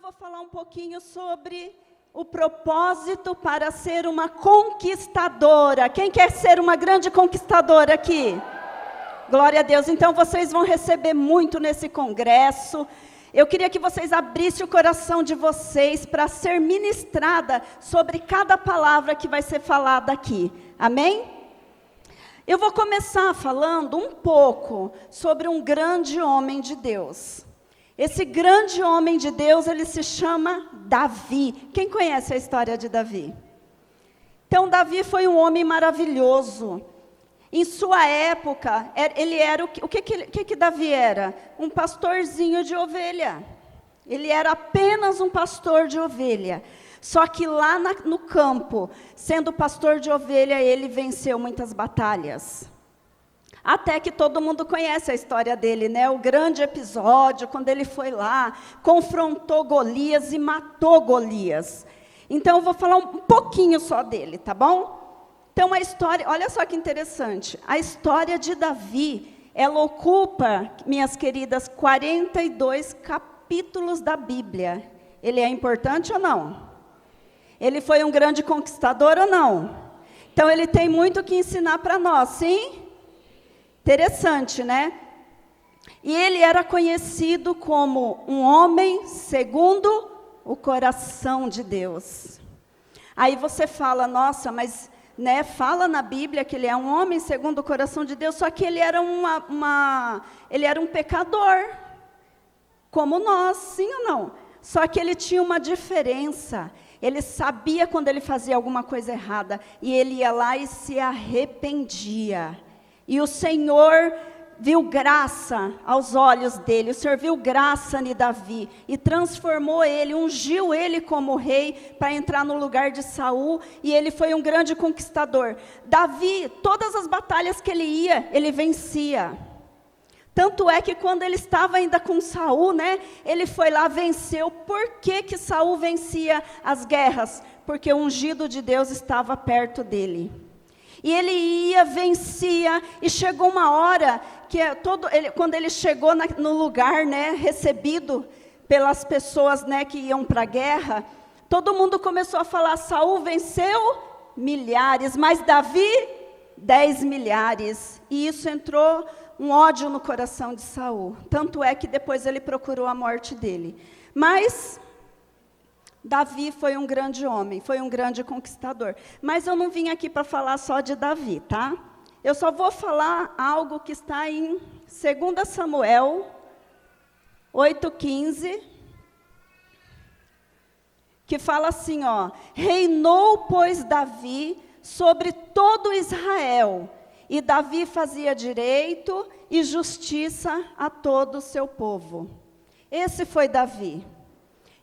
vou falar um pouquinho sobre o propósito para ser uma conquistadora. Quem quer ser uma grande conquistadora aqui? Glória a Deus. Então vocês vão receber muito nesse congresso. Eu queria que vocês abrissem o coração de vocês para ser ministrada sobre cada palavra que vai ser falada aqui. Amém? Eu vou começar falando um pouco sobre um grande homem de Deus. Esse grande homem de Deus, ele se chama Davi. Quem conhece a história de Davi? Então, Davi foi um homem maravilhoso. Em sua época, ele era o que Davi era? Um pastorzinho de ovelha. Ele era apenas um pastor de ovelha. Só que lá no campo, sendo pastor de ovelha, ele venceu muitas batalhas. Até que todo mundo conhece a história dele, né? O grande episódio, quando ele foi lá, confrontou Golias e matou Golias. Então, eu vou falar um pouquinho só dele, tá bom? Então, a história, olha só que interessante. A história de Davi, ela ocupa, minhas queridas, 42 capítulos da Bíblia. Ele é importante ou não? Ele foi um grande conquistador ou não? Então, ele tem muito o que ensinar para nós, sim? Interessante, né? E ele era conhecido como um homem segundo o coração de Deus. Aí você fala, nossa, mas fala na Bíblia que ele é um homem segundo o coração de Deus, só que ele era ele era um pecador, como nós, sim ou não? Só que ele tinha uma diferença. Ele sabia quando ele fazia alguma coisa errada, e ele ia lá e se arrependia. E o Senhor viu graça aos olhos dele, o Senhor viu graça em Davi, e transformou ele, ungiu ele como rei, para entrar no lugar de Saul, e ele foi um grande conquistador. Davi, todas as batalhas que ele ia, ele vencia. Tanto é que quando ele estava ainda com Saul, ele foi lá, venceu. Por que Saul vencia as guerras? Porque o ungido de Deus estava perto dele. E ele ia, vencia, e chegou uma hora, que quando ele chegou no lugar, recebido pelas pessoas que iam para a guerra, todo mundo começou a falar, Saul venceu milhares, mas Davi, 10 milhares. E isso entrou um ódio no coração de Saul. Tanto é que depois ele procurou a morte dele. Mas Davi foi um grande homem, foi um grande conquistador. Mas eu não vim aqui para falar só de Davi, tá? Eu só vou falar algo que está em 2 Samuel 8,15, que fala assim, reinou, pois, Davi sobre todo Israel, e Davi fazia direito e justiça a todo o seu povo. Esse foi Davi.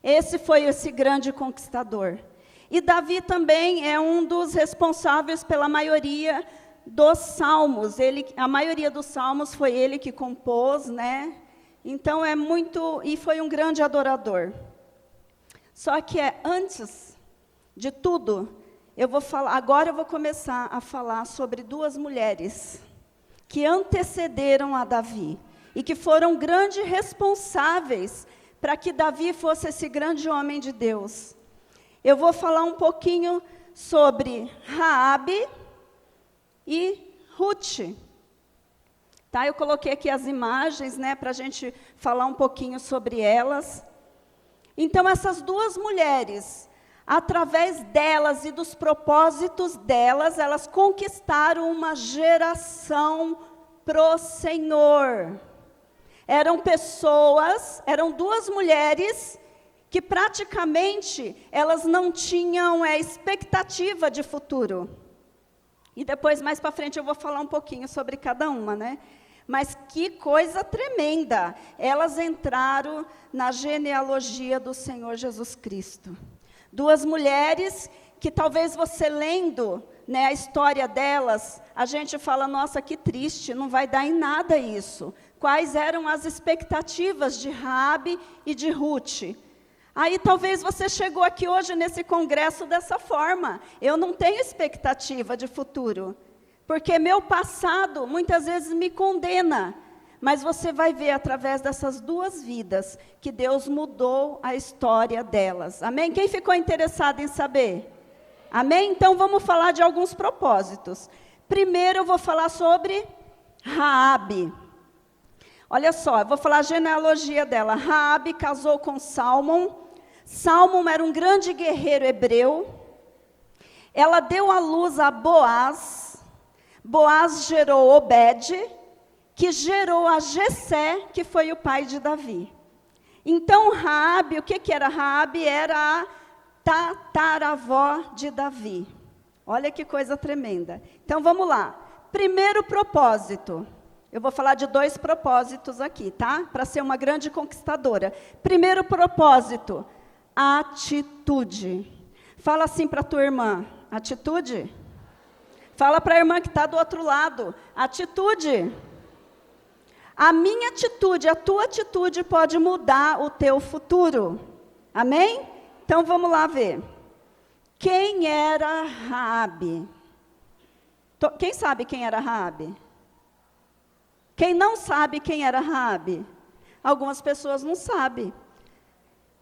Esse foi esse grande conquistador. E Davi também é um dos responsáveis pela maioria dos salmos. A maioria dos salmos foi ele que compôs, Então e foi um grande adorador. Só que antes de tudo, agora eu vou começar a falar sobre duas mulheres que antecederam a Davi e que foram grandes responsáveis para que Davi fosse esse grande homem de Deus. Eu vou falar um pouquinho sobre Raabe e Ruth. Tá? Eu coloquei aqui as imagens, para a gente falar um pouquinho sobre elas. Então, essas duas mulheres, através delas e dos propósitos delas, elas conquistaram uma geração pro Senhor. Eram duas mulheres que praticamente elas não tinham expectativa de futuro. E depois, mais para frente, eu vou falar um pouquinho sobre cada uma, Mas que coisa tremenda! Elas entraram na genealogia do Senhor Jesus Cristo. Duas mulheres que talvez você lendo a história delas, a gente fala, nossa, que triste, não vai dar em nada isso. Quais eram as expectativas de Raabe e de Ruth? Aí talvez você chegou aqui hoje nesse congresso dessa forma. Eu não tenho expectativa de futuro, porque meu passado muitas vezes me condena. Mas você vai ver através dessas duas vidas que Deus mudou a história delas. Amém? Quem ficou interessado em saber? Amém? Então vamos falar de alguns propósitos. Primeiro eu vou falar sobre Raabe. Olha só, eu vou falar a genealogia dela. Raabe casou com Salmão. Salmão era um grande guerreiro hebreu. Ela deu à luz a Boaz. Boaz gerou Obed, que gerou a Jessé, que foi o pai de Davi. Então Raabe, o que era Raabe? Era a tataravó de Davi. Olha que coisa tremenda. Então vamos lá. Primeiro propósito. Eu vou falar de 2 propósitos aqui, tá? Para ser uma grande conquistadora. Primeiro propósito, atitude. Fala assim para a tua irmã, atitude. Fala para a irmã que está do outro lado, atitude. A minha atitude, a tua atitude pode mudar o teu futuro. Amém? Então vamos lá ver. Quem era Raabe? Quem sabe quem era Raabe? Quem não sabe quem era Raabe? Algumas pessoas não sabem.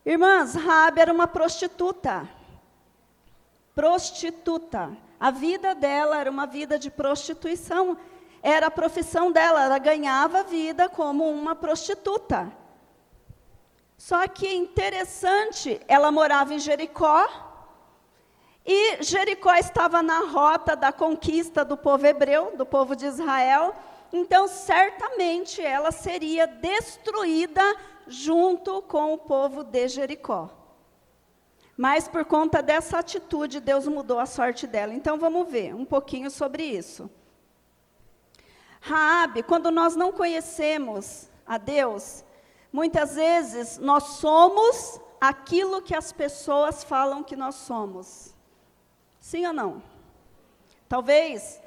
Irmãs, Raabe era uma prostituta. Prostituta. A vida dela era uma vida de prostituição. Era a profissão dela, ela ganhava vida como uma prostituta. Só que interessante, ela morava em Jericó. E Jericó estava na rota da conquista do povo hebreu, do povo de Israel. Então, certamente, ela seria destruída junto com o povo de Jericó. Mas, por conta dessa atitude, Deus mudou a sorte dela. Então, vamos ver um pouquinho sobre isso. Raabe, quando nós não conhecemos a Deus, muitas vezes nós somos aquilo que as pessoas falam que nós somos. Sim ou não? Talvez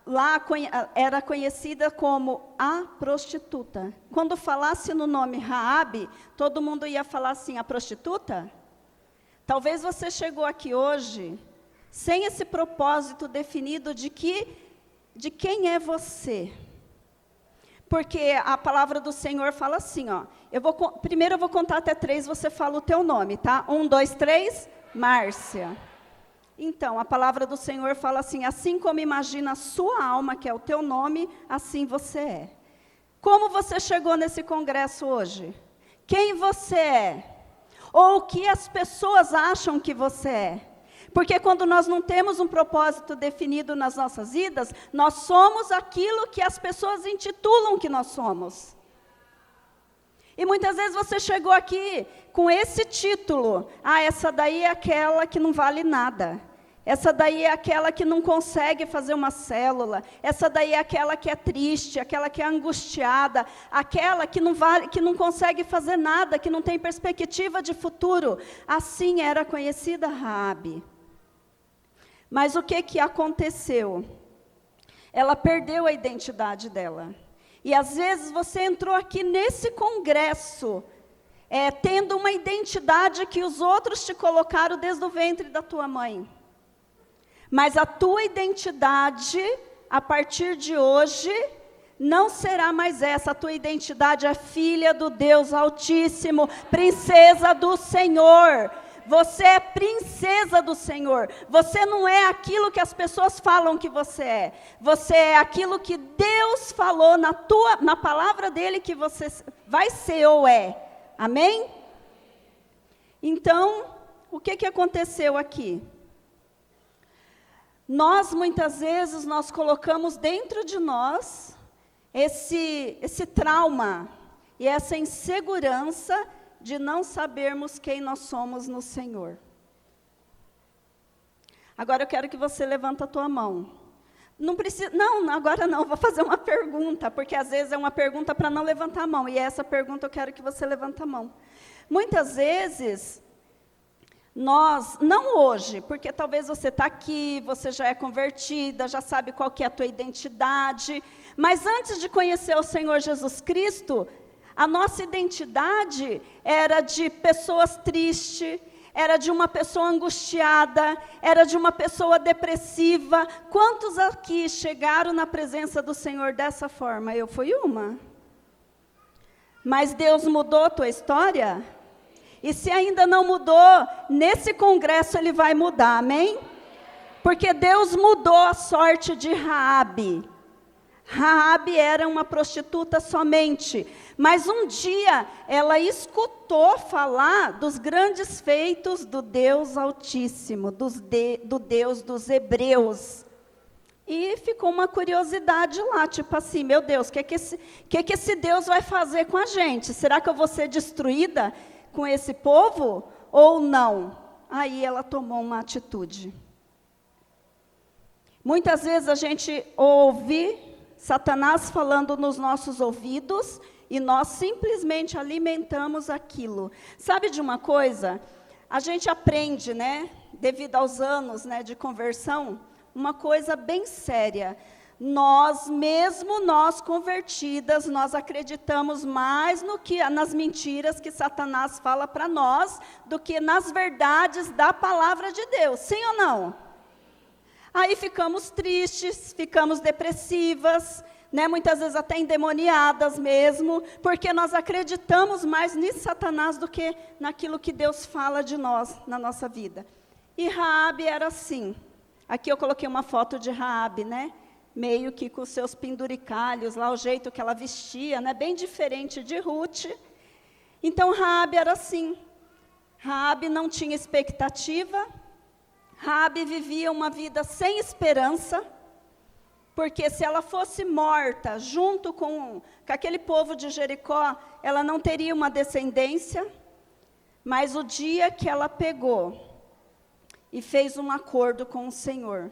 lá era conhecida como a prostituta. Quando falasse no nome Raabe, todo mundo ia falar assim, a prostituta? Talvez você chegou aqui hoje sem esse propósito definido de quem é você. Porque a palavra do Senhor fala assim, ó. Primeiro eu vou contar até 3, você fala o teu nome, tá? 1, 2, 3, Márcia. Então, a palavra do Senhor fala assim, assim como imagina a sua alma, que é o teu nome, assim você é. Como você chegou nesse congresso hoje? Quem você é? Ou o que as pessoas acham que você é? Porque quando nós não temos um propósito definido nas nossas vidas, nós somos aquilo que as pessoas intitulam que nós somos. E muitas vezes você chegou aqui com esse título. Ah, essa daí é aquela que não vale nada. Essa daí é aquela que não consegue fazer uma célula. Essa daí é aquela que é triste, aquela que é angustiada, aquela que não consegue fazer nada, que não tem perspectiva de futuro. Assim era conhecida Raabe. Mas o que aconteceu? Ela perdeu a identidade dela. E às vezes você entrou aqui nesse congresso, tendo uma identidade que os outros te colocaram desde o ventre da tua mãe. Mas a tua identidade, a partir de hoje, não será mais essa. A tua identidade é filha do Deus Altíssimo, princesa do Senhor. Você é princesa do Senhor. Você não é aquilo que as pessoas falam que você é. Você é aquilo que Deus falou na palavra dele que você vai ser ou é. Amém? Então, o que aconteceu aqui? Nós, muitas vezes, nós colocamos dentro de nós esse trauma e essa insegurança de não sabermos quem nós somos no Senhor. Agora eu quero que você levanta a tua mão. Não precisa, não, agora não, vou fazer uma pergunta, porque às vezes é uma pergunta para não levantar a mão, e essa pergunta eu quero que você levante a mão. Muitas vezes, nós, não hoje, porque talvez você está aqui, você já é convertida, já sabe qual que é a tua identidade, mas antes de conhecer o Senhor Jesus Cristo, a nossa identidade era de pessoas tristes, era de uma pessoa angustiada, era de uma pessoa depressiva. Quantos aqui chegaram na presença do Senhor dessa forma? Eu fui uma. Mas Deus mudou a tua história? E se ainda não mudou, nesse congresso Ele vai mudar, amém? Porque Deus mudou a sorte de Raabe. Raabe era uma prostituta somente, mas um dia ela escutou falar dos grandes feitos do Deus Altíssimo, do Deus dos Hebreus. E ficou uma curiosidade lá, tipo assim, meu Deus, o que esse Deus vai fazer com a gente? Será que eu vou ser destruída com esse povo ou não? Aí ela tomou uma atitude. Muitas vezes a gente ouve Satanás falando nos nossos ouvidos e nós simplesmente alimentamos aquilo. Sabe de uma coisa? A gente aprende, né, devido aos anos, né, de conversão, uma coisa bem séria. Mesmo nós convertidas, nós acreditamos mais nas mentiras que Satanás fala para nós do que nas verdades da palavra de Deus. Sim ou não? Aí ficamos tristes, ficamos depressivas, né, muitas vezes até endemoniadas mesmo, porque nós acreditamos mais em Satanás do que naquilo que Deus fala de nós, na nossa vida. E Raabe era assim. Aqui eu coloquei uma foto de Raabe, né, meio que com seus penduricalhos, lá o jeito que ela vestia, né, bem diferente de Ruth. Então Raabe era assim. Raabe não tinha expectativa. Raabe vivia uma vida sem esperança, porque se ela fosse morta junto com aquele povo de Jericó, ela não teria uma descendência. Mas o dia que ela pegou e fez um acordo com o Senhor,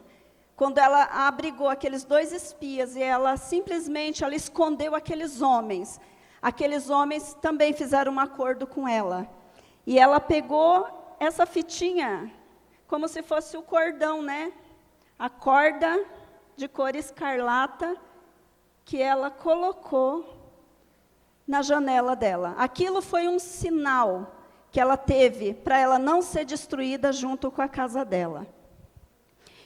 quando ela abrigou aqueles 2 espias e ela simplesmente escondeu aqueles homens também fizeram um acordo com ela. E ela pegou essa fitinha, como se fosse o cordão, né? A corda de cor escarlata que ela colocou na janela dela. Aquilo foi um sinal que ela teve para ela não ser destruída junto com a casa dela.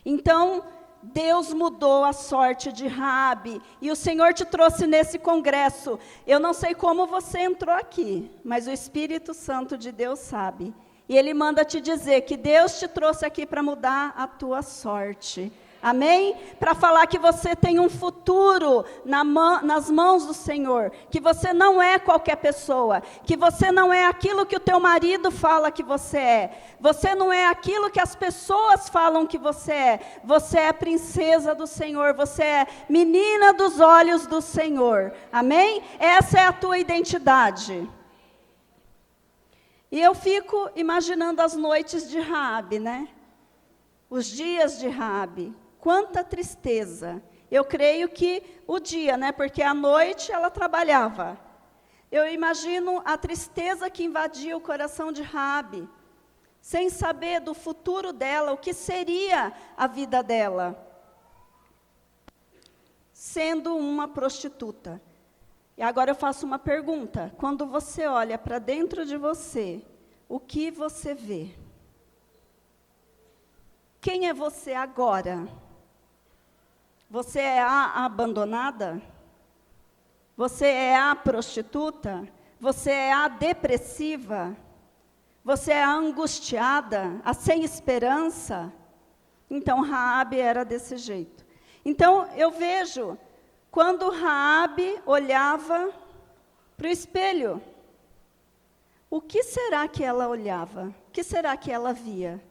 Então, Deus mudou a sorte de Raabe, e o Senhor te trouxe nesse congresso. Eu não sei como você entrou aqui, mas o Espírito Santo de Deus sabe. E Ele manda te dizer que Deus te trouxe aqui para mudar a tua sorte. Amém? Para falar que você tem um futuro nas mãos do Senhor. Que você não é qualquer pessoa. Que você não é aquilo que o teu marido fala que você é. Você não é aquilo que as pessoas falam que você é. Você é princesa do Senhor. Você é menina dos olhos do Senhor. Amém? Essa é a tua identidade. E eu fico imaginando as noites de Raabe, né? Os dias de Raabe. Quanta tristeza. Eu creio que o dia, né? Porque à noite ela trabalhava. Eu imagino a tristeza que invadia o coração de Raabe, sem saber do futuro dela, o que seria a vida dela, sendo uma prostituta. E agora eu faço uma pergunta. Quando você olha para dentro de você, o que você vê? Quem é você agora? Você é a abandonada? Você é a prostituta? Você é a depressiva? Você é a angustiada? A sem esperança? Então, Raabe era desse jeito. Então, eu vejo, quando Raabe olhava para o espelho, o que será que ela olhava? O que será que ela via?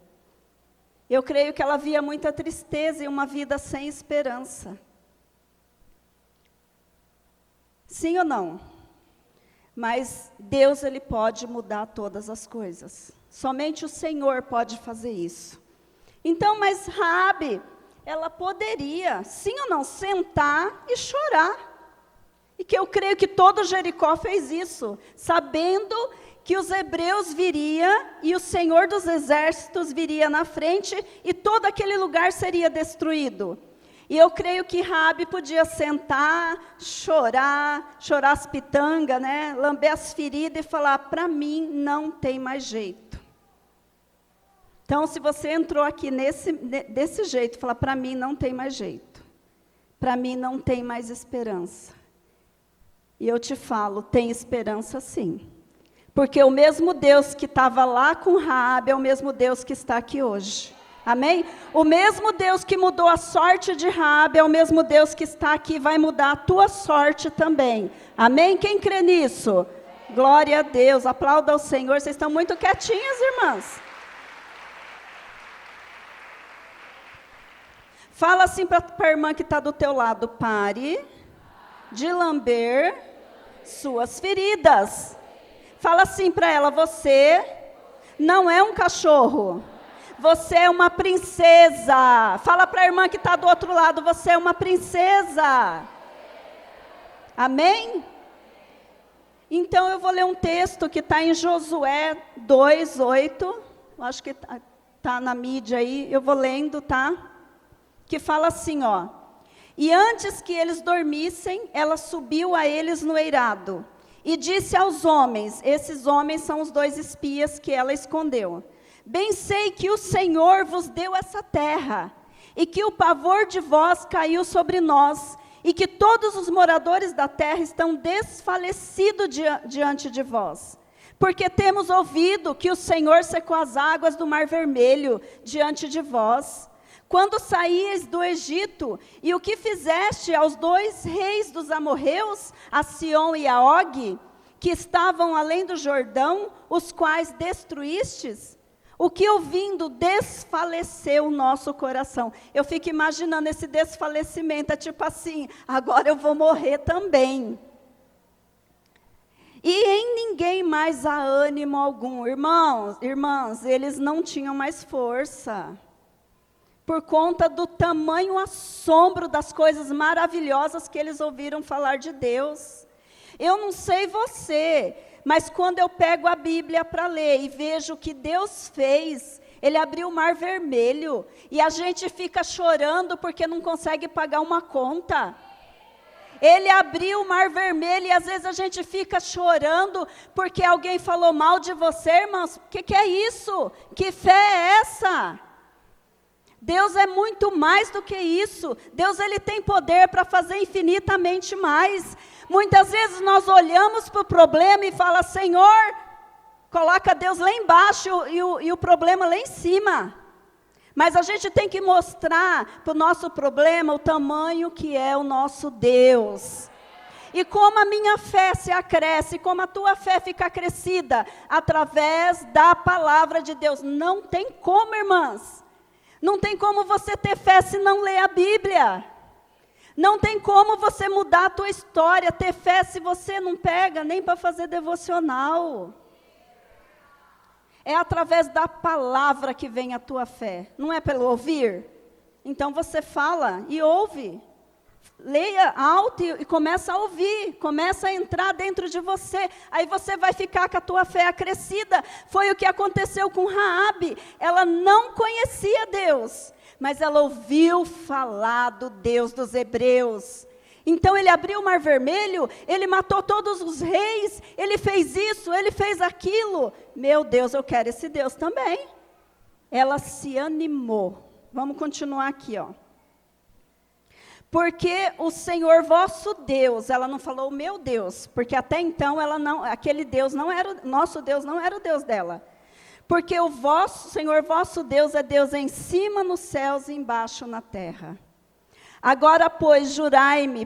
Eu creio que ela via muita tristeza e uma vida sem esperança. Sim ou não? Mas Deus, Ele pode mudar todas as coisas. Somente o Senhor pode fazer isso. Então, mas Raabe, ela poderia, sim ou não, sentar e chorar. E que eu creio que todo Jericó fez isso, sabendo que os hebreus viria e o Senhor dos exércitos viria na frente e todo aquele lugar seria destruído. E eu creio que Raabe podia sentar, chorar as pitangas, né, lamber as feridas e falar, para mim não tem mais jeito. Então, se você entrou aqui desse jeito, fala, para mim não tem mais jeito. Para mim não tem mais esperança. E eu te falo, tem esperança sim. Porque o mesmo Deus que estava lá com Raabe é o mesmo Deus que está aqui hoje. Amém? O mesmo Deus que mudou a sorte de Raabe é o mesmo Deus que está aqui e vai mudar a tua sorte também. Amém? Quem crê nisso? Glória a Deus. Aplauda ao Senhor. Vocês estão muito quietinhas, irmãs. Fala assim para a irmã que está do teu lado. Pare de lamber suas feridas. Fala assim para ela, você não é um cachorro, você é uma princesa. Fala para a irmã que está do outro lado, você é uma princesa. Amém? Então eu vou ler um texto que está em Josué 2:8, acho que está na mídia aí, eu vou lendo, tá? Que fala assim, ó. E antes que eles dormissem, ela subiu a eles no eirado. E disse aos homens, esses homens são os 2 espias que ela escondeu. Bem sei que o Senhor vos deu essa terra, e que o pavor de vós caiu sobre nós, e que todos os moradores da terra estão desfalecidos diante de vós. Porque temos ouvido que o Senhor secou as águas do Mar Vermelho diante de vós, quando saíeis do Egito, e o que fizeste aos 2 reis dos amorreus, a Sion e a Og, que estavam além do Jordão, os quais destruístes? O que ouvindo desfaleceu o nosso coração. Eu fico imaginando esse desfalecimento, é tipo assim, agora eu vou morrer também. E em ninguém mais há ânimo algum. Irmãs, eles não tinham mais força. Por conta do tamanho assombro das coisas maravilhosas que eles ouviram falar de Deus. Eu não sei você, mas quando eu pego a Bíblia para ler e vejo o que Deus fez, Ele abriu o Mar Vermelho, e a gente fica chorando porque não consegue pagar uma conta. Ele abriu o Mar Vermelho e às vezes a gente fica chorando porque alguém falou mal de você, irmãos. O que é isso? Que fé é essa? Deus é muito mais do que isso. Deus, Ele tem poder para fazer infinitamente mais. Muitas vezes nós olhamos para o problema e fala, Senhor, coloca Deus lá embaixo e o problema lá em cima. Mas a gente tem que mostrar para o nosso problema o tamanho que é o nosso Deus. E como a minha fé se acresce, como a tua fé fica crescida, através da palavra de Deus. Não tem como, irmãs. Não tem como você ter fé se não ler a Bíblia. Não tem como você mudar a tua história, ter fé se você não pega nem para fazer devocional. É através da palavra que vem a tua fé. Não é pelo ouvir? Então você fala e ouve. Leia alto e começa a ouvir, começa a entrar dentro de você, aí você vai ficar com a tua fé acrescida. Foi o que aconteceu com Raabe. Ela não conhecia Deus, mas ela ouviu falar do Deus dos hebreus. Então ele abriu o Mar Vermelho, ele matou todos os reis, ele fez isso, ele fez aquilo. Meu Deus, eu quero esse Deus também. Ela se animou. Vamos continuar aqui, ó. Porque o Senhor vosso Deus, ela não falou meu Deus, porque até então aquele Deus não era, nosso Deus não era o Deus dela. Porque o Senhor vosso Deus é Deus em cima nos céus e embaixo na terra. Agora, pois, jurai-me,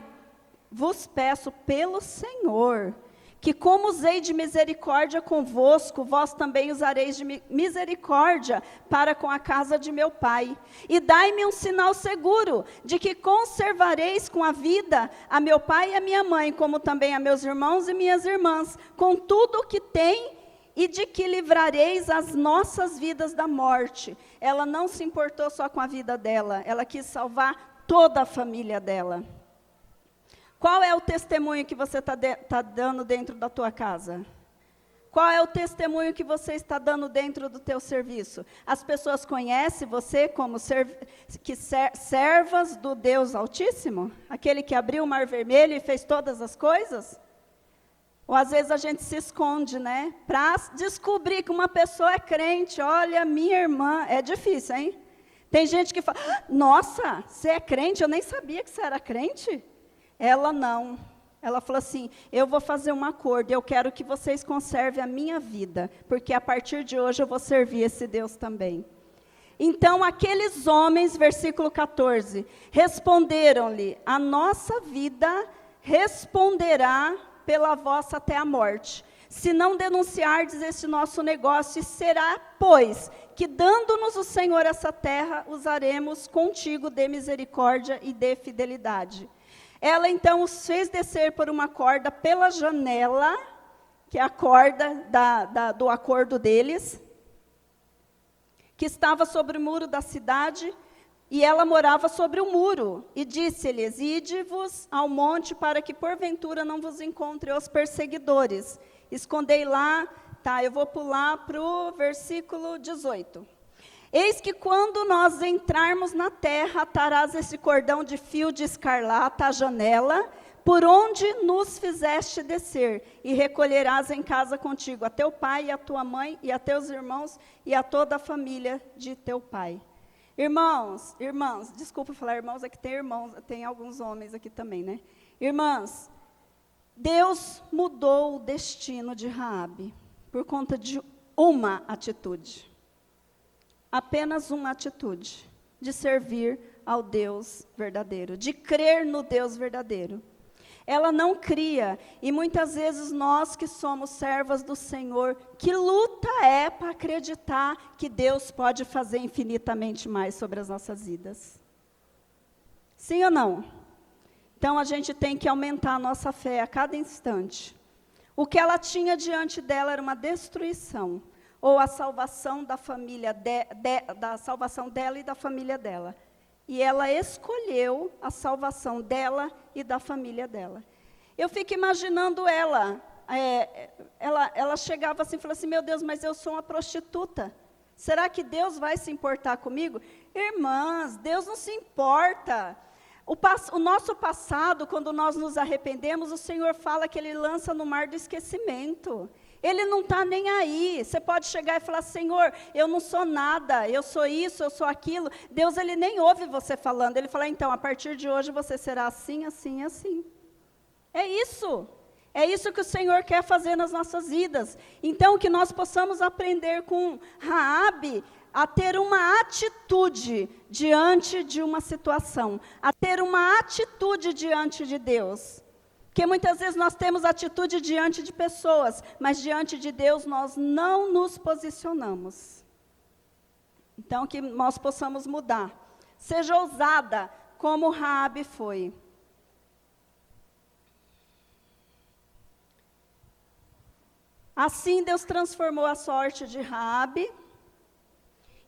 vos peço pelo Senhor, que como usei de misericórdia convosco, vós também usareis de misericórdia para com a casa de meu pai. E dai-me um sinal seguro, de que conservareis com a vida a meu pai e a minha mãe, como também a meus irmãos e minhas irmãs, com tudo o que tem, e de que livrareis as nossas vidas da morte. Ela não se importou só com a vida dela, ela quis salvar toda a família dela. Qual é o testemunho que você está dando dentro da tua casa? Qual é o testemunho que você está dando dentro do teu serviço? As pessoas conhecem você como servas do Deus Altíssimo? Aquele que abriu o Mar Vermelho e fez todas as coisas? Ou às vezes a gente se esconde, né? Para descobrir que uma pessoa é crente. Olha, minha irmã, é difícil, hein? Tem gente que fala, nossa, você é crente? Eu nem sabia que você era crente. Ela não. Ela falou assim, eu vou fazer um acordo, eu quero que vocês conservem a minha vida, porque a partir de hoje eu vou servir esse Deus também. Então, aqueles homens, versículo 14, responderam-lhe, a nossa vida responderá pela vossa até a morte. Se não denunciardes este nosso negócio, será, pois, que dando-nos o Senhor essa terra, usaremos contigo de misericórdia e de fidelidade. Ela então os fez descer por uma corda pela janela, que é a corda do acordo deles, que estava sobre o muro da cidade, e ela morava sobre o muro. E disse-lhes, ide-vos ao monte para que porventura não vos encontrem os perseguidores. Escondei lá, eu vou pular para o versículo 18. Eis que quando nós entrarmos na terra, atarás esse cordão de fio de escarlata à janela, por onde nos fizeste descer, e recolherás em casa contigo a teu pai e a tua mãe, e a teus irmãos, e a toda a família de teu pai. Irmãos, desculpa falar irmãos, aqui tem irmãos, tem alguns homens aqui também, né? Irmãs, Deus mudou o destino de Raabe, por conta de uma atitude. Apenas uma atitude, de servir ao Deus verdadeiro, de crer no Deus verdadeiro. Ela não cria, e muitas vezes nós que somos servas do Senhor, que luta é para acreditar que Deus pode fazer infinitamente mais sobre as nossas vidas. Sim ou não? Então a gente tem que aumentar a nossa fé a cada instante. O que ela tinha diante dela era uma destruição, ou a salvação da família, da salvação dela e da família dela. E ela escolheu a salvação dela e da família dela. Eu fico imaginando ela chegava assim e falou assim, meu Deus, mas eu sou uma prostituta. Será que Deus vai se importar comigo? Irmãs, Deus não se importa. O nosso passado, quando nós nos arrependemos, o Senhor fala que Ele lança no mar do esquecimento. Ele não está nem aí. Você pode chegar e falar, Senhor, eu não sou nada, eu sou isso, eu sou aquilo. Deus, Ele nem ouve você falando. Ele fala, então, a partir de hoje você será assim, assim, assim. É isso. É isso que o Senhor quer fazer nas nossas vidas. Então, que nós possamos aprender com Raabe a ter uma atitude diante de uma situação, a ter uma atitude diante de Deus. Porque muitas vezes nós temos atitude diante de pessoas, mas diante de Deus nós não nos posicionamos. Então, que nós possamos mudar. Seja ousada, como Raabe foi. Assim, Deus transformou a sorte de Raabe,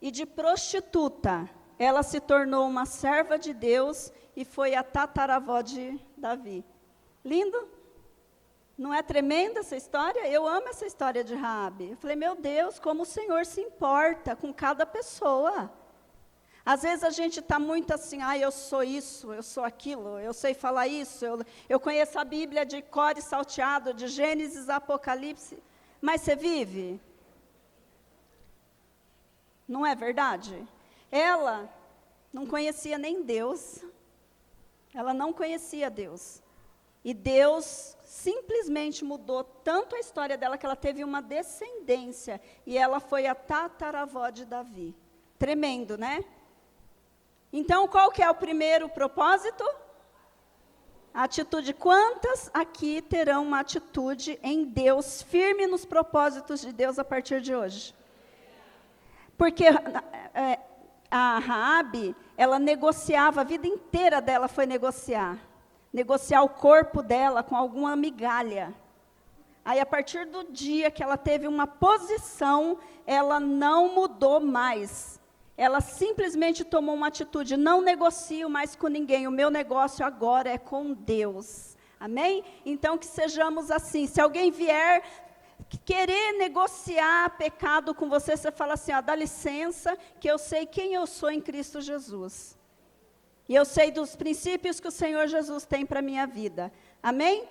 e de prostituta, ela se tornou uma serva de Deus, e foi a tataravó de Davi. Lindo? Não é tremenda essa história? Eu amo essa história de Raabe. Eu falei, meu Deus, como o Senhor se importa com cada pessoa. Às vezes a gente está muito assim, eu sou isso, eu sou aquilo, eu sei falar isso, eu conheço a Bíblia de cor e salteado, de Gênesis a Apocalipse, mas você vive? Não é verdade? Ela não conhecia nem Deus, ela não conhecia Deus. E Deus simplesmente mudou tanto a história dela que ela teve uma descendência. E ela foi a tataravó de Davi. Tremendo, né? Então, qual que é o primeiro propósito? A atitude. Quantas aqui terão uma atitude em Deus, firme nos propósitos de Deus a partir de hoje? Porque a Raabe, ela negociava, a vida inteira dela foi negociar o corpo dela com alguma migalha. Aí, a partir do dia que ela teve uma posição, ela não mudou mais. Ela simplesmente tomou uma atitude, não negocio mais com ninguém, o meu negócio agora é com Deus. Amém? Então, que sejamos assim. Se alguém vier querer negociar pecado com você, você fala assim, dá licença, que eu sei quem eu sou em Cristo Jesus. E eu sei dos princípios que o Senhor Jesus tem para a minha vida. Amém?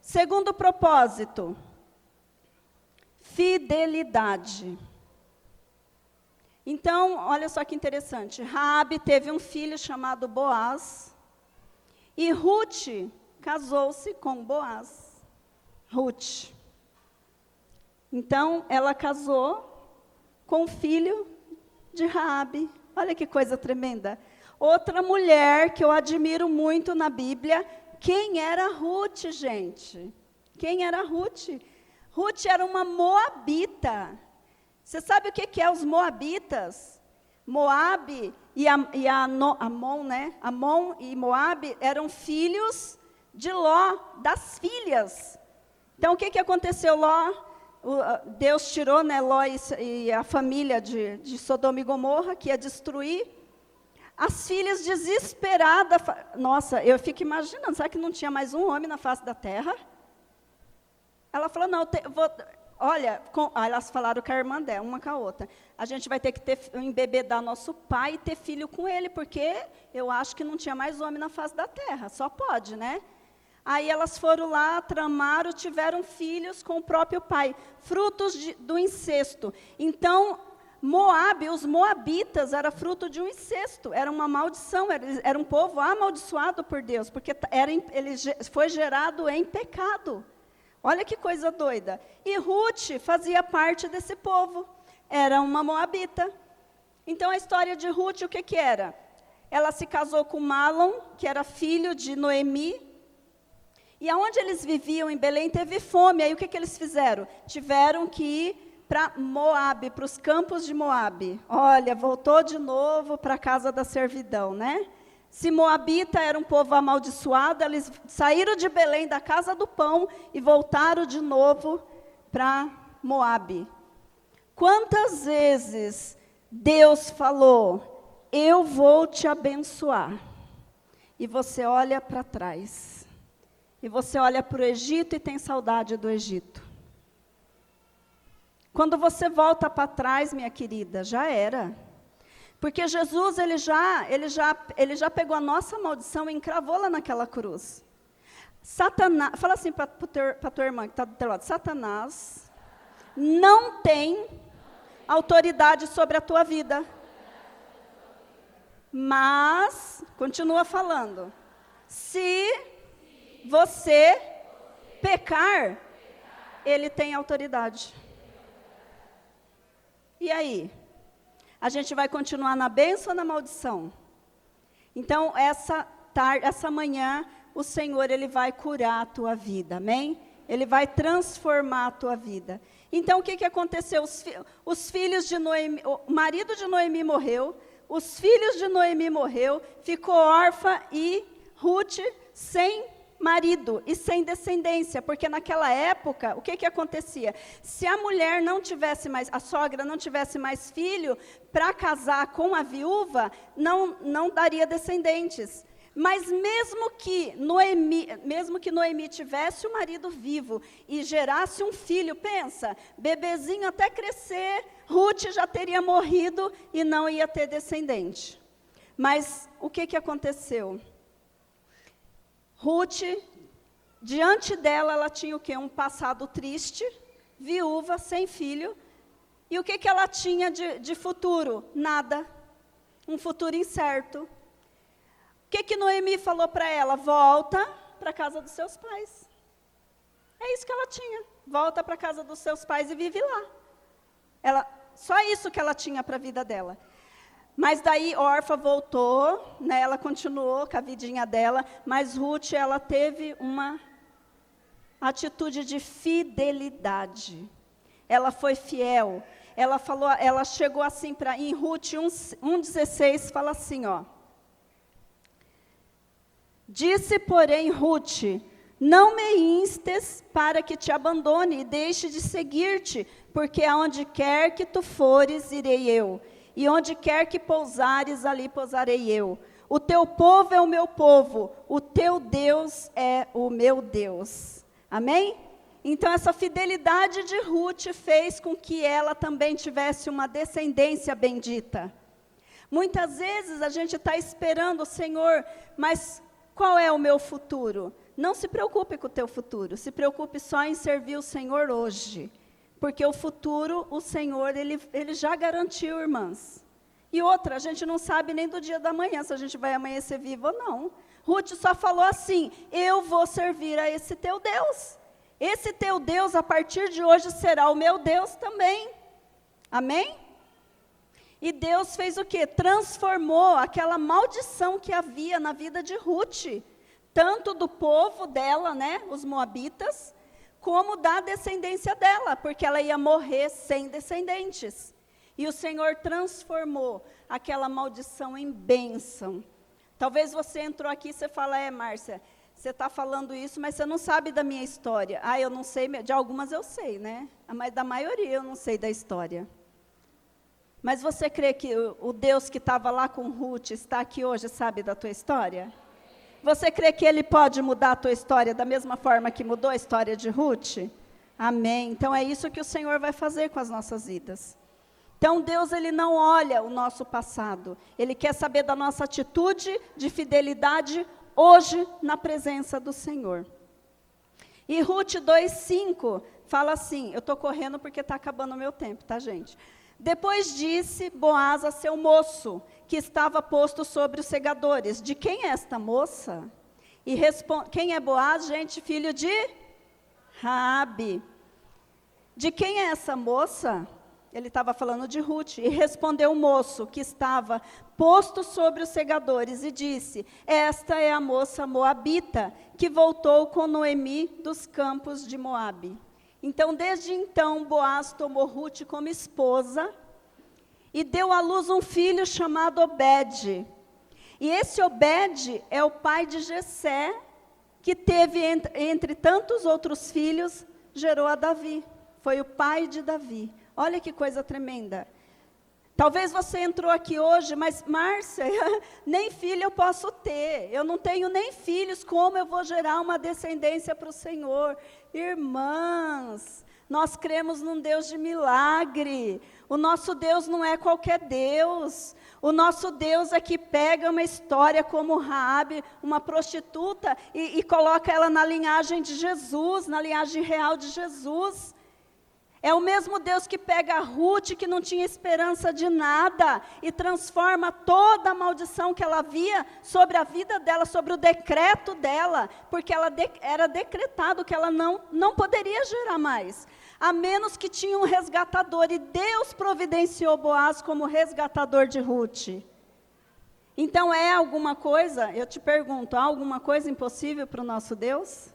Segundo propósito, fidelidade. Então, olha só que interessante. Raabe teve um filho chamado Boaz. E Ruth casou-se com Boaz. Ruth. Então, ela casou com o filho de Raabe. Olha que coisa tremenda. Outra mulher que eu admiro muito na Bíblia. Quem era Ruth, gente? Quem era Ruth? Ruth era uma moabita. Você sabe o que é os moabitas? Moabe e Amon, né? Amon e Moabe eram filhos de Ló, das filhas. Então, o que aconteceu? Ló, Deus tirou, né, Ló e a família de Sodoma e Gomorra, que ia destruir. As filhas desesperadas, nossa, eu fico imaginando, será que não tinha mais um homem na face da terra? Ela falou, não, olha, elas falaram com a irmã dela, uma com a outra. A gente vai ter que embebedar nosso pai e ter filho com ele, porque eu acho que não tinha mais homem na face da terra, só pode, né? Aí elas foram lá, tramaram, tiveram filhos com o próprio pai, frutos do incesto. Então, Moabe, os moabitas, era fruto de um incesto, era uma maldição, era um povo amaldiçoado por Deus, porque ele foi gerado em pecado. Olha que coisa doida. E Ruth fazia parte desse povo, era uma moabita. Então a história de Ruth, o que era? Ela se casou com Malom, que era filho de Noemi, e aonde eles viviam, em Belém, teve fome. Aí o que eles fizeram? Tiveram que ir para Moabe, para os campos de Moabe. Olha, voltou de novo para a casa da servidão, né? Se Moabita era um povo amaldiçoado, eles saíram de Belém, da casa do pão, e voltaram de novo para Moabe. Quantas vezes Deus falou, eu vou te abençoar, e você olha para trás, e você olha para o Egito e tem saudade do Egito. Quando você volta para trás, minha querida, já era. Porque Jesus, ele já pegou a nossa maldição e encravou lá naquela cruz. Satanás, fala assim para a tua irmã que está do teu lado, Satanás não tem autoridade sobre a tua vida. Mas, continua falando, se você pecar, ele tem autoridade. E aí? A gente vai continuar na bênção ou na maldição? Então, essa manhã, o Senhor, Ele vai curar a tua vida, amém? Ele vai transformar a tua vida. Então, o que aconteceu? Os filhos de Noemi, o marido de Noemi morreu, os filhos de Noemi morreu, ficou órfã e Ruth sem marido e sem descendência, porque naquela época, o que acontecia? Se a mulher não tivesse mais, a sogra não tivesse mais filho, para casar com a viúva, não daria descendentes. Mas mesmo que Noemi tivesse o marido vivo e gerasse um filho, pensa, bebezinho até crescer, Ruth já teria morrido e não ia ter descendente. Mas o que aconteceu? Ruth, diante dela, ela tinha o quê? Um passado triste, viúva, sem filho. E o que ela tinha de futuro? Nada. Um futuro incerto. O que Noemi falou para ela? Volta para a casa dos seus pais. É isso que ela tinha. Volta para a casa dos seus pais e vive lá. Só isso que ela tinha para a vida dela. Mas daí Orfa voltou, né, ela continuou com a vidinha dela, mas Ruth, ela teve uma atitude de fidelidade. Ela foi fiel. Ela chegou assim em Ruth 1:16, fala assim, ó. Disse, porém, Ruth, não me instes para que te abandone e deixe de seguir-te, porque aonde quer que tu fores, irei eu. E onde quer que pousares, ali pousarei eu. O teu povo é o meu povo, o teu Deus é o meu Deus. Amém? Então, essa fidelidade de Ruth fez com que ela também tivesse uma descendência bendita. Muitas vezes a gente está esperando o Senhor, mas Qual é o meu futuro? Não se preocupe com o teu futuro, se preocupe só em servir o Senhor hoje. Porque o futuro, o Senhor, Ele já garantiu, irmãs. E outra, a gente não sabe nem do dia da manhã, se a gente vai amanhecer vivo ou não. Ruth só falou assim, eu vou servir a esse teu Deus. Esse teu Deus, a partir de hoje, será o meu Deus também. Amém? E Deus fez o quê? Transformou aquela maldição que havia na vida de Ruth, tanto do povo dela, né, os moabitas, como da descendência dela, porque ela ia morrer sem descendentes. E o Senhor transformou aquela maldição em bênção. Talvez você entrou aqui e você fala, Márcia, você está falando isso, mas você não sabe da minha história. Eu não sei, de algumas eu sei, né? Mas da maioria eu não sei da história. Mas você crê que o Deus que estava lá com Ruth está aqui hoje e sabe da tua história? Você crê que Ele pode mudar a tua história da mesma forma que mudou a história de Ruth? Amém. Então é isso que o Senhor vai fazer com as nossas vidas. Então Deus, Ele não olha o nosso passado. Ele quer saber da nossa atitude de fidelidade hoje na presença do Senhor. E Ruth 2:5 fala assim, eu estou correndo porque está acabando o meu tempo, tá, gente? Depois disse Boaz a seu moço, que estava posto sobre os segadores, de quem é esta moça? E quem é Boaz, gente? Filho de Raabe. De quem é essa moça? Ele estava falando de Ruth. E respondeu o moço, que estava posto sobre os segadores, e disse, esta é a moça moabita, que voltou com Noemi dos campos de Moabe. Então, desde então, Boaz tomou Ruth como esposa e deu à luz um filho chamado Obed. E esse Obed é o pai de Jessé, que teve, entre tantos outros filhos, gerou a Davi. Foi o pai de Davi. Olha que coisa tremenda. Talvez você entrou aqui hoje, mas Márcia, nem filho eu posso ter. Eu não tenho nem filhos, como eu vou gerar uma descendência para o Senhor? Irmãs, nós cremos num Deus de milagre. O nosso Deus não é qualquer Deus. O nosso Deus é que pega uma história como Raabe, uma prostituta, e coloca ela na linhagem de Jesus, na linhagem real de Jesus. É o mesmo Deus que pega a Ruth, que não tinha esperança de nada, e transforma toda a maldição que ela via sobre a vida dela, sobre o decreto dela, porque era decretado que ela não poderia gerar mais, a menos que tinha um resgatador, e Deus providenciou Boaz como resgatador de Ruth. Então é alguma coisa, eu te pergunto, há alguma coisa impossível para o nosso Deus?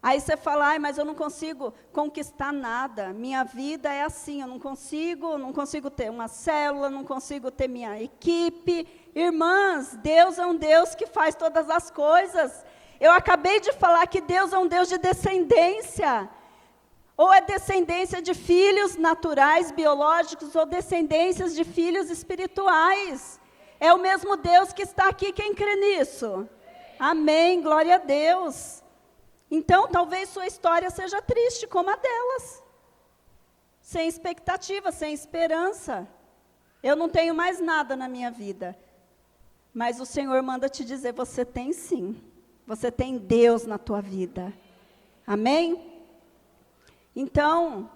Aí você fala, mas eu não consigo conquistar nada, minha vida é assim, eu não consigo ter uma célula, não consigo ter minha equipe. Irmãs, Deus é um Deus que faz todas as coisas. Eu acabei de falar que Deus é um Deus de descendência. Ou é descendência de filhos naturais, biológicos, ou descendências de filhos espirituais. É o mesmo Deus que está aqui, quem crê nisso? Amém, glória a Deus. Então, talvez sua história seja triste, como a delas. Sem expectativa, sem esperança. Eu não tenho mais nada na minha vida. Mas o Senhor manda te dizer, você tem sim. Você tem Deus na tua vida. Amém? Então,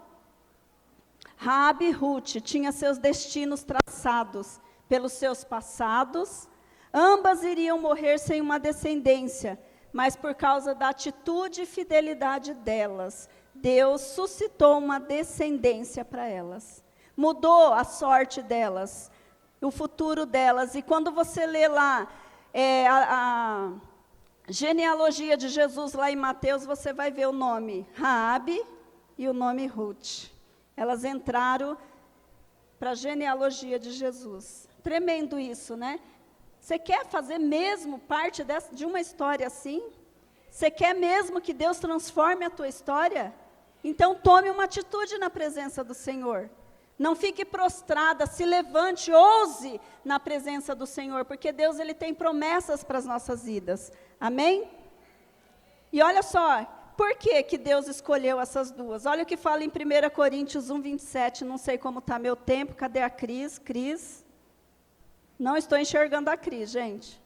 Raabe e Ruth tinham seus destinos traçados pelos seus passados. Ambas iriam morrer sem uma descendência. Mas por causa da atitude e fidelidade delas, Deus suscitou uma descendência para elas. Mudou a sorte delas, o futuro delas. E quando você lê lá a genealogia de Jesus lá em Mateus, você vai ver o nome Raabe e o nome Ruth. Elas entraram para a genealogia de Jesus. Tremendo isso, né? Você quer fazer mesmo parte de uma história assim? Você quer mesmo que Deus transforme a tua história? Então tome uma atitude na presença do Senhor. Não fique prostrada, se levante, ouse na presença do Senhor, porque Deus ele tem promessas para as nossas vidas. Amém? E olha só, por que Deus escolheu essas duas? Olha o que fala em 1 Coríntios 1:27, não sei como está meu tempo, cadê a Cris? Não estou enxergando a Cris, gente.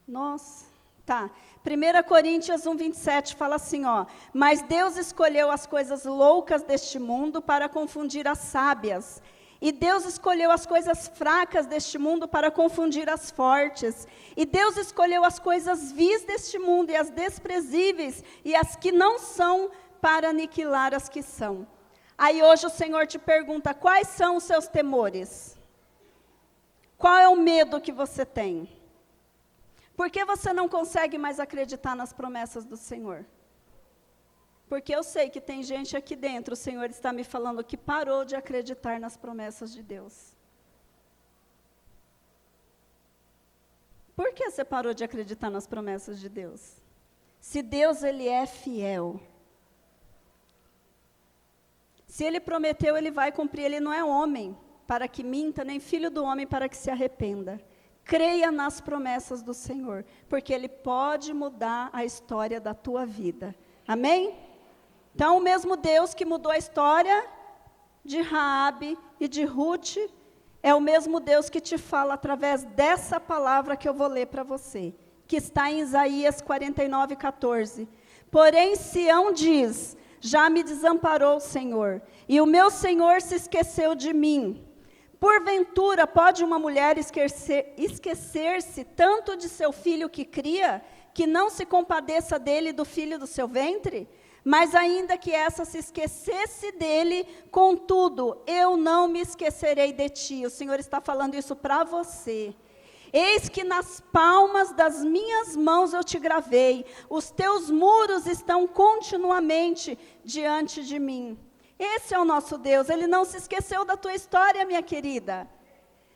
Nossa, tá. 1 Coríntios 1:27 fala assim, ó. Mas Deus escolheu as coisas loucas deste mundo para confundir as sábias. E Deus escolheu as coisas fracas deste mundo para confundir as fortes. E Deus escolheu as coisas vis deste mundo e as desprezíveis e as que não são para aniquilar as que são. Aí hoje o Senhor te pergunta, quais são os seus temores? Qual é o medo que você tem? Por que você não consegue mais acreditar nas promessas do Senhor? Porque eu sei que tem gente aqui dentro, o Senhor está me falando que parou de acreditar nas promessas de Deus. Por que você parou de acreditar nas promessas de Deus? Se Deus, Ele é fiel. Se Ele prometeu, Ele vai cumprir. Ele não é homem para que minta, nem filho do homem para que se arrependa. Creia nas promessas do Senhor, porque Ele pode mudar a história da tua vida. Amém? Então, o mesmo Deus que mudou a história de Raabe e de Ruth, é o mesmo Deus que te fala através dessa palavra que eu vou ler para você, que está em Isaías 49:14. Porém, Sião diz, já me desamparou o Senhor, e o meu Senhor se esqueceu de mim. Porventura, pode uma mulher esquecer-se tanto de seu filho que cria, que não se compadeça dele e do filho do seu ventre? Mas ainda que essa se esquecesse dele, contudo, eu não me esquecerei de ti. O Senhor está falando isso para você. Eis que nas palmas das minhas mãos eu te gravei, os teus muros estão continuamente diante de mim. Esse é o nosso Deus, Ele não se esqueceu da tua história, minha querida.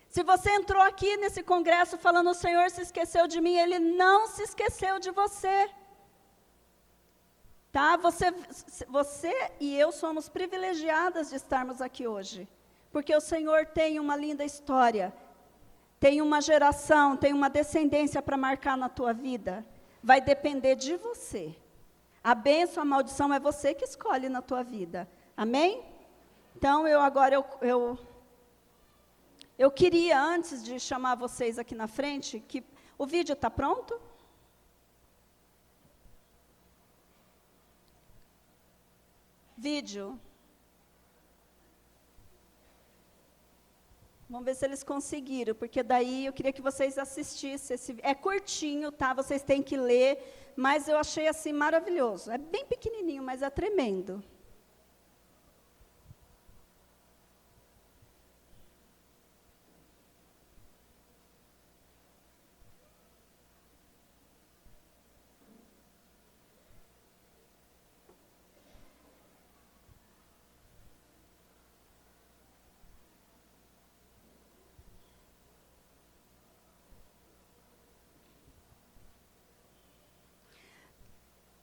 Se você entrou aqui nesse congresso falando, o Senhor se esqueceu de mim, Ele não se esqueceu de você. Tá? Você e eu somos privilegiadas de estarmos aqui hoje, porque o Senhor tem uma linda história, tem uma geração, tem uma descendência para marcar na tua vida. Vai depender de você. A bênção, a maldição é você que escolhe na tua vida. Amém? Então, eu queria, antes de chamar vocês aqui na frente, que o vídeo está pronto? Vídeo. Vamos ver se eles conseguiram, porque daí eu queria que vocês assistissem. É curtinho, tá? Vocês têm que ler, mas eu achei assim maravilhoso. É bem pequenininho, mas é tremendo.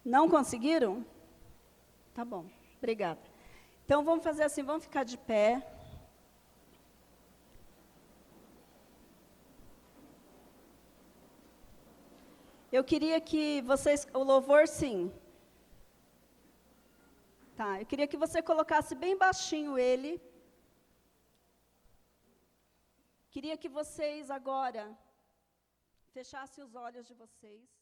Não conseguiram? Tá bom, obrigada. Então, vamos fazer assim, vamos ficar de pé. Eu queria que vocês, o louvor sim. Tá, eu queria que você colocasse bem baixinho ele. Queria que vocês agora fechassem os olhos de vocês.